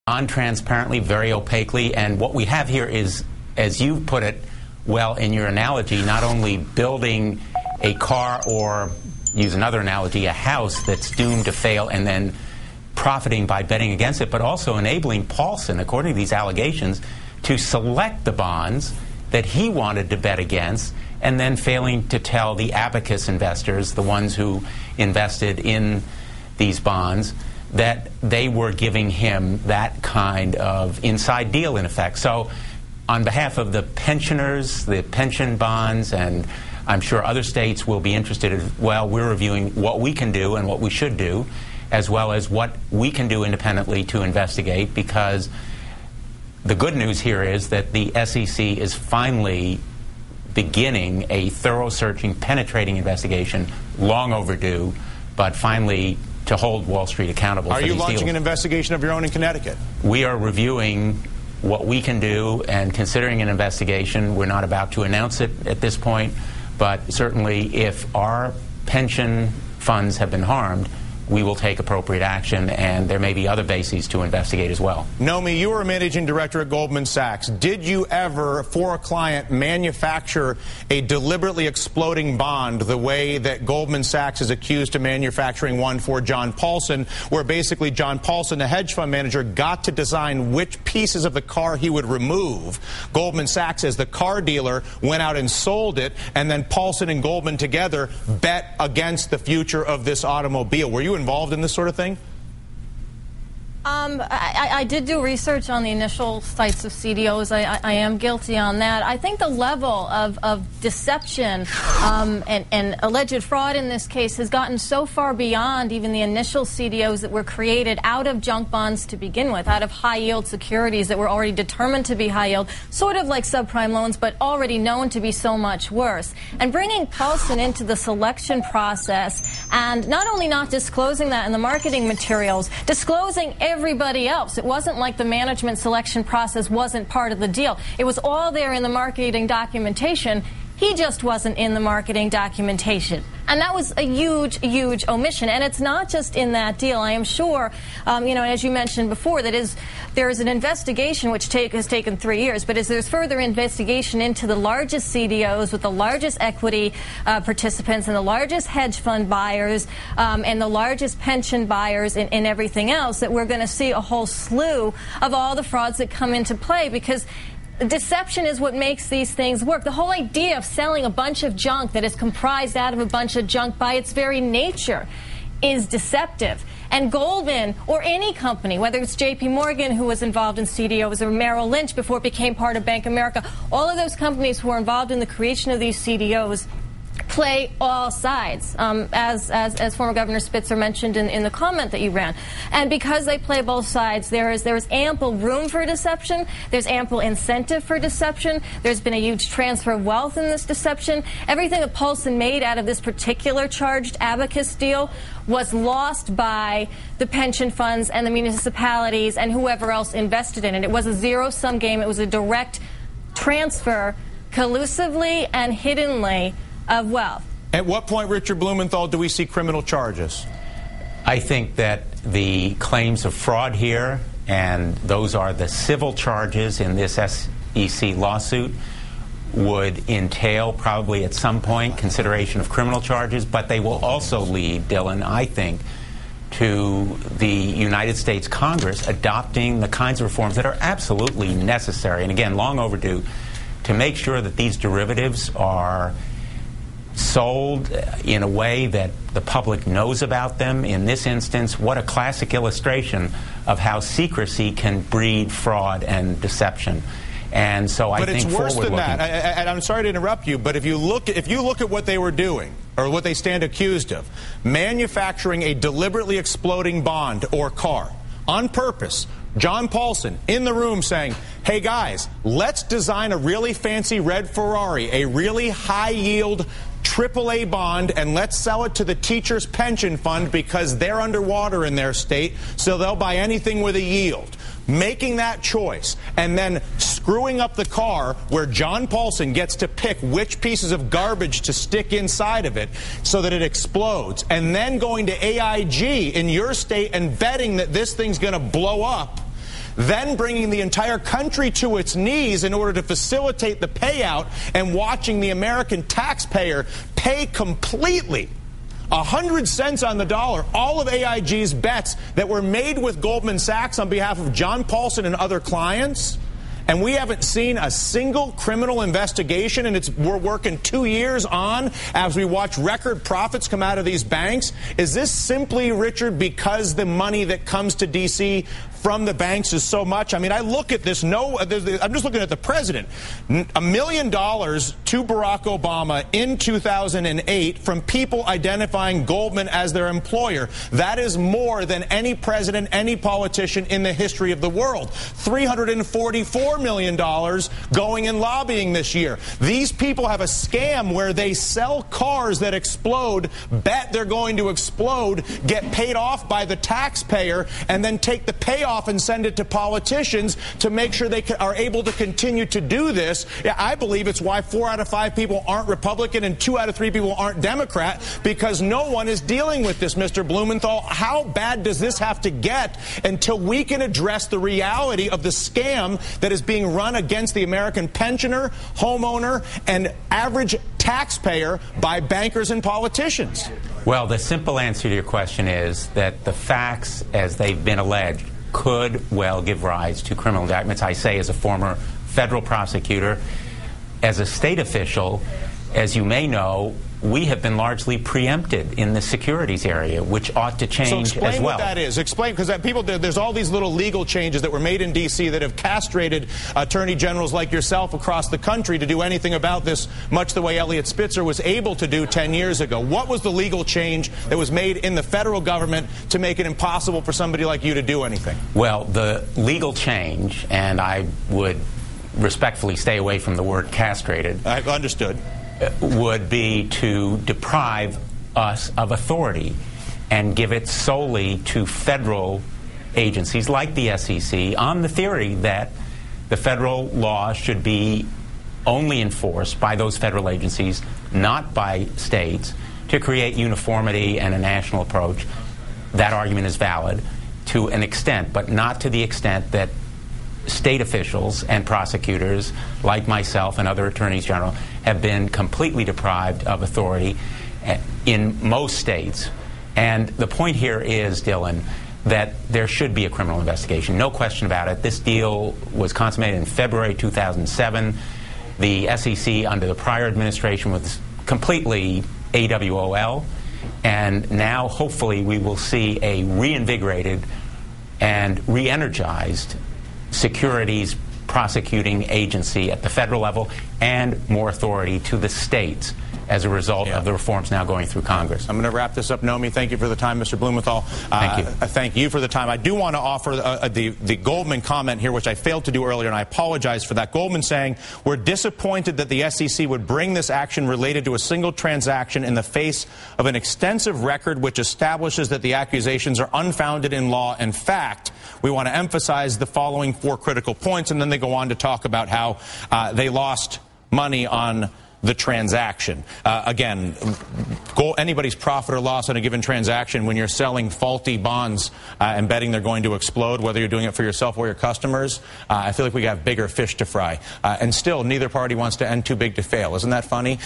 non-transparently, very opaquely, and what we have here is, as you put it well in your analogy, not only building a car or, use another analogy, a house that's doomed to fail and then profiting by betting against it, but also enabling Paulson, according to these allegations, to select the bonds that he wanted to bet against and then failing to tell the abacus investors, the ones who invested in these bonds, that they were giving him that kind of inside deal, in effect. So on behalf of the pensioners, the pension bonds, and I'm sure other states will be interested as well, we're reviewing what we can do and what we should do, as well as what we can do independently to investigate, because the good news here is that the SEC is finally beginning a thorough searching, penetrating investigation, long overdue, but finally to hold Wall Street accountable for these deals. Are you launching an investigation of your own in Connecticut? We are reviewing what we can do and considering an investigation. We're not about to announce it at this point, but certainly if our pension funds have been harmed, we will take appropriate action, and there may be other bases to investigate as well. Nomi, you were a managing director at Goldman Sachs. Did you ever, for a client, manufacture a deliberately exploding bond the way that Goldman Sachs is accused of manufacturing one for John Paulson, where basically John Paulson, the hedge fund manager, got to design which pieces of the car he would remove? Goldman Sachs, as the car dealer, went out and sold it, and then Paulson and Goldman together bet against the future of this automobile. Were you involved in this sort of thing? I did do research on the initial sites of CDOs. I am guilty on that. I think the level of deception and alleged fraud in this case has gotten so far beyond even the initial CDOs that were created out of junk bonds to begin with, out of high-yield securities that were already determined to be high-yield, sort of like subprime loans, but already known to be so much worse. And bringing Paulson into the selection process and not only not disclosing that in the marketing materials, disclosing everybody else. It wasn't like the management selection process wasn't part of the deal. It was all there in the marketing documentation. He just wasn't in the marketing documentation. And that was a huge, huge omission. And it's not just in that deal. I am sure, as you mentioned before, there is an investigation which has taken 3 years, but as there's further investigation into the largest CDOs with the largest equity participants and the largest hedge fund buyers and the largest pension buyers and everything else, that we're going to see a whole slew of all the frauds that come into play, because deception is what makes these things work. The whole idea of selling a bunch of junk that is comprised out of a bunch of junk by its very nature is deceptive. And Goldman, or any company, whether it's J.P. Morgan, who was involved in CDOs, or Merrill Lynch before it became part of Bank of America, all of those companies who are involved in the creation of these CDOs play all sides, as former Governor Spitzer mentioned in the comment that you ran. And because they play both sides, there is ample room for deception. There's ample incentive for deception. There's been a huge transfer of wealth in this deception. Everything that Paulson made out of this particular charged abacus deal was lost by the pension funds and the municipalities and whoever else invested in it. It was a zero-sum game. It was a direct transfer, collusively and hiddenly, of wealth. At what point, Richard Blumenthal, do we see criminal charges? I think that the claims of fraud here, and those are the civil charges in this SEC lawsuit, would entail probably at some point consideration of criminal charges, but they will also lead, Dylan, I think, to the United States Congress adopting the kinds of reforms that are absolutely necessary, and again, long overdue, to make sure that these derivatives are sold in a way that the public knows about them. In this instance, what a classic illustration of how secrecy can breed fraud and deception. And so I think But it's worse than that. And I'm sorry to interrupt you, but if you look at what they were doing, or what they stand accused of, manufacturing a deliberately exploding bond or car on purpose, John Paulson in the room saying, hey guys, let's design a really fancy red Ferrari, a really high-yield AAA bond, and let's sell it to the teachers' pension fund because they're underwater in their state, so they'll buy anything with a yield. Making that choice and then screwing up the car where John Paulson gets to pick which pieces of garbage to stick inside of it so that it explodes, and then going to AIG in your state and betting that this thing's going to blow up. then bringing the entire country to its knees in order to facilitate the payout and watching the American taxpayer pay completely 100 cents on the dollar all of AIG's bets that were made with Goldman Sachs on behalf of John Paulson and other clients. And we haven't seen a single criminal investigation, and we're working 2 years on as we watch record profits come out of these banks. Is this simply, Richard, because the money that comes to D.C. from the banks is so much? I mean, I look at this. I'm just looking at the president. $1 million to Barack Obama in 2008 from people identifying Goldman as their employer. That is more than any president, any politician in the history of the world. $344 million going in lobbying this year. These people have a scam where they sell cars that explode, bet they're going to explode, get paid off by the taxpayer, and then take the payoff and send it to politicians to make sure they are able to continue to do this. Yeah, I believe it's why 4 out of 5 people aren't Republican and 2 out of 3 people aren't Democrat, because no one is dealing with this, Mr. Blumenthal. How bad does this have to get until we can address the reality of the scam that is being run against the American pensioner, homeowner, and average taxpayer by bankers and politicians? Well, the simple answer to your question is that the facts, as they've been alleged, could well give rise to criminal indictments. I say as a former federal prosecutor, as a state official, as you may know, we have been largely preempted in the securities area, which ought to change as well. So explain what that is. Explain, because there's all these little legal changes that were made in D.C. that have castrated attorney generals like yourself across the country to do anything about this, much the way Eliot Spitzer was able to do 10 years ago. What was the legal change that was made in the federal government to make it impossible for somebody like you to do anything? Well, the legal change, and I would respectfully stay away from the word castrated. I've understood. Would be to deprive us of authority and give it solely to federal agencies like the SEC on the theory that the federal law should be only enforced by those federal agencies, not by states, to create uniformity and a national approach. That argument is valid to an extent, but not to the extent that state officials and prosecutors like myself and other attorneys general have been completely deprived of authority in most states. And the point here is, Dylan, that there should be a criminal investigation. No question about it. This deal was consummated in February 2007. The SEC under the prior administration was completely AWOL. And now, hopefully, we will see a reinvigorated and re-energized securities prosecuting agency at the federal level and more authority to the states as a result of the reforms now going through Congress. I'm going to wrap this up. Nomi, thank you for the time. Mr. Blumenthal, thank you. Thank you for the time. I do want to offer the Goldman comment here, which I failed to do earlier, and I apologize for that. Goldman saying, we're disappointed that the SEC would bring this action related to a single transaction in the face of an extensive record which establishes that the accusations are unfounded in law and fact. We want to emphasize the following 4 critical points, and then they go on to talk about how they lost money on the transaction. Again, anybody's profit or loss on a given transaction when you're selling faulty bonds and betting they're going to explode, whether you're doing it for yourself or your customers, I feel like we have bigger fish to fry. And still, neither party wants to end too big to fail. Isn't that funny?